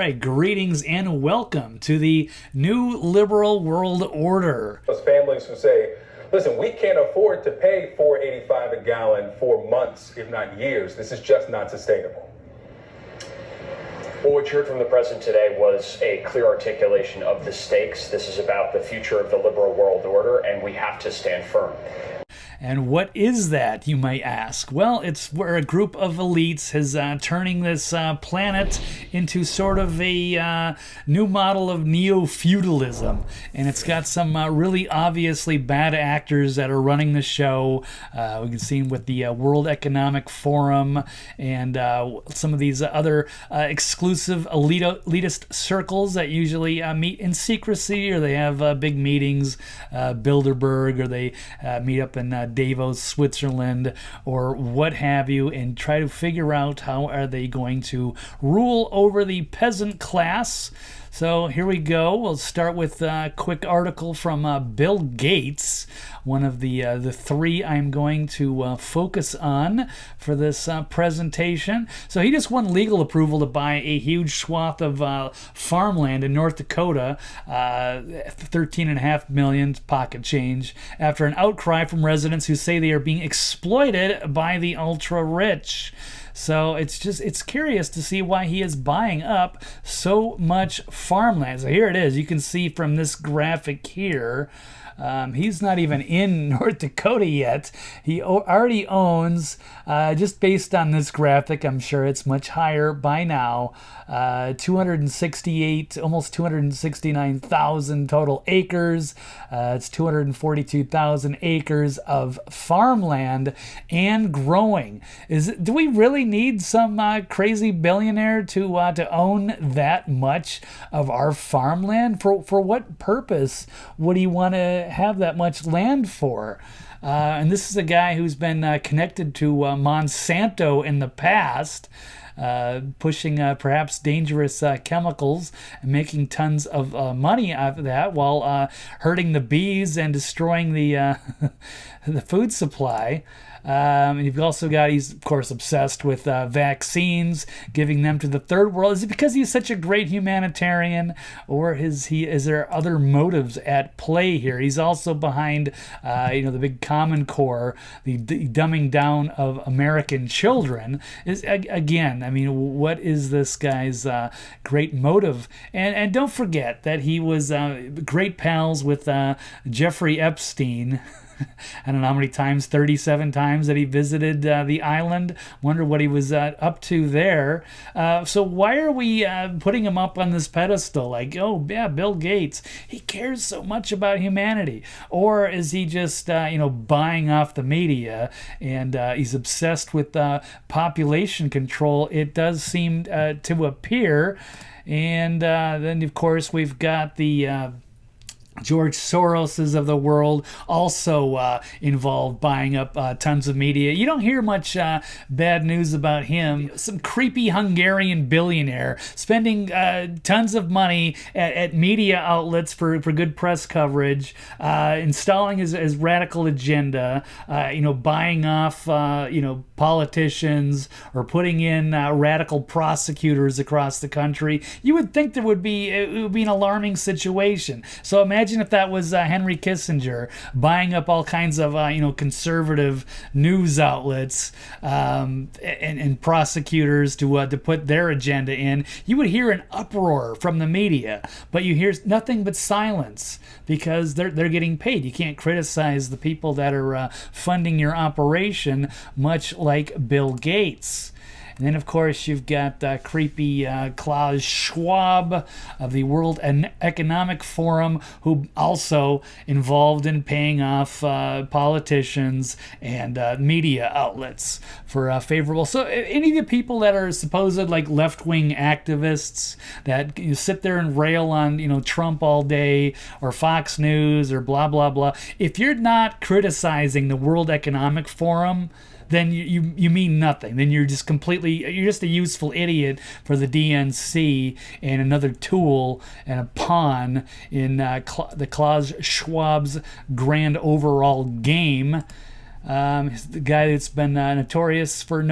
right, greetings and welcome to the new liberal world order. Those families who say, listen, we can't afford to pay $4.85 a gallon for months, if not years. This is just not sustainable. Well, what you heard from the president today was a clear articulation of the stakes. This is about the future of the liberal world order, and we have to stand firm. And what is that, you might ask? Well, it's where a group of elites is turning this planet into sort of a new model of neo-feudalism. And it's got some really obviously bad actors that are running the show. We can see them with the World Economic Forum and some of these other exclusive elitist circles that usually meet in secrecy, or they have big meetings, Bilderberg, or they meet up in Davos, Switzerland, or what have you, and try to figure out how are they going to rule over the peasant class. So here we go. We'll start with a quick article from Bill Gates, one of the three I'm going to focus on for this presentation. So he just won legal approval to buy a huge swath of farmland in North Dakota, $13.5 million pocket change, after an outcry from residents who say they are being exploited by the ultra-rich. So it's curious to see why he is buying up so much farmland. So here it is. You can see from this graphic here, he's not even in North Dakota yet. He already owns, just based on this graphic, I'm sure it's much higher by now, 268, almost 269,000 total acres. It's 242,000 acres of farmland and growing. Do we really need some crazy billionaire to own that much of our farmland? For what purpose would he want to have that much land for? And this is a guy who's been connected to Monsanto in the past, pushing perhaps dangerous chemicals and making tons of money out of that, while hurting the bees and destroying the the food supply. And you've also got, he's of course obsessed with vaccines, giving them to the third world. Is it because he's such a great humanitarian, or is there other motives at play here? He's also behind, the big Common Core, the dumbing down of American children. What is this guy's great motive? And don't forget that he was great pals with Jeffrey Epstein. I don't know how many times, 37 times that he visited the island. Wonder what he was up to there. So why are we putting him up on this pedestal? Like, oh yeah, Bill Gates, he cares so much about humanity. Or is he just, buying off the media, and he's obsessed with population control? It does seem to appear. And then, of course, we've got the George Soroses of the world, also involved buying up tons of media. You don't hear much bad news about him. Some creepy Hungarian billionaire spending tons of money at media outlets for good press coverage, installing his radical agenda, buying off politicians, or putting in radical prosecutors across the country. You would think it would be an alarming situation. So imagine if that was Henry Kissinger buying up all kinds of conservative news outlets and prosecutors to put their agenda in. You would hear an uproar from the media, but you hear nothing but silence because they're getting paid. You can't criticize the people that are funding your operation, much like Bill Gates. And then, of course, you've got creepy Klaus Schwab of the World Economic Forum, who also involved in paying off politicians and media outlets for favorable. So any of the people that are supposed like left-wing activists that sit there and rail on Trump all day, or Fox News, or blah blah blah, if you're not criticizing the World Economic Forum, then you mean nothing. Then you're just a useful idiot for the DNC, and another tool and a pawn in the Klaus Schwab's grand overall game. He's the guy that's been notorious for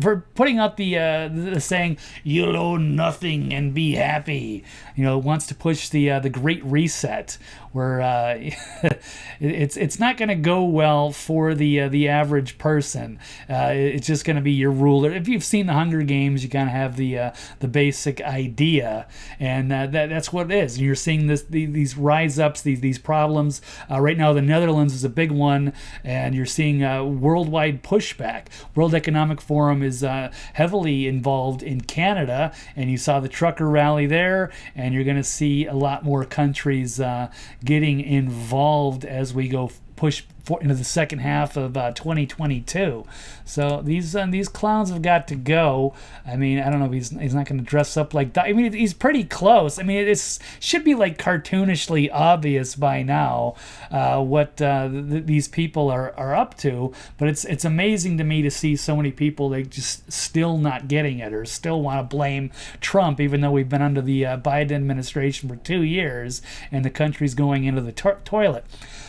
for putting out the saying, "You'll own nothing and be happy." Wants to push the Great Reset, where it's not going to go well for the average person. It's just going to be your ruler. If you've seen the Hunger Games, you kind of have the basic idea, and that's what it is. And you're seeing these rise ups, these problems right now. The Netherlands is a big one, and you're seeing worldwide pushback. World Economic Forum is heavily involved in Canada, and you saw the trucker rally there, and you're going to see a lot more countries getting involved as we go push into the second half of 2022. So these clowns have got to go. I mean, I don't know if he's not going to dress up like that. I mean, he's pretty close. I mean, it should be like cartoonishly obvious by now what these people are up to. But it's amazing to me to see so many people, they just still not getting it, or still want to blame Trump, even though we've been under the Biden administration for 2 years and the country's going into the toilet.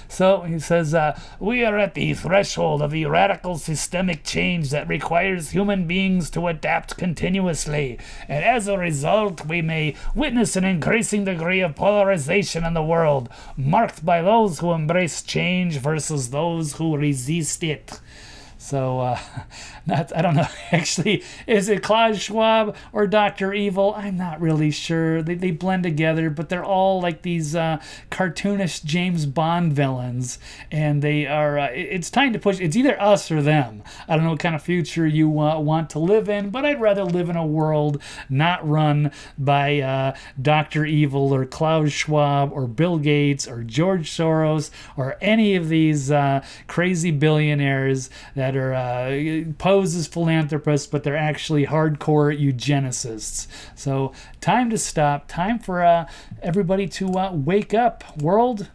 So he says, we are at the threshold of a radical systemic change that requires human beings to adapt continuously. And as a result, we may witness an increasing degree of polarization in the world, marked by those who embrace change versus those who resist it. So, I don't know, actually, is it Klaus Schwab or Dr. Evil? I'm not really sure. They blend together, but they're all like these cartoonish James Bond villains, and they are, it's time to push, it's either us or them. I don't know what kind of future you want to live in, but I'd rather live in a world not run by Dr. Evil or Klaus Schwab or Bill Gates or George Soros or any of these crazy billionaires that are posed as philanthropists, but they're actually hardcore eugenicists. So time to stop. Time for everybody to wake up, world.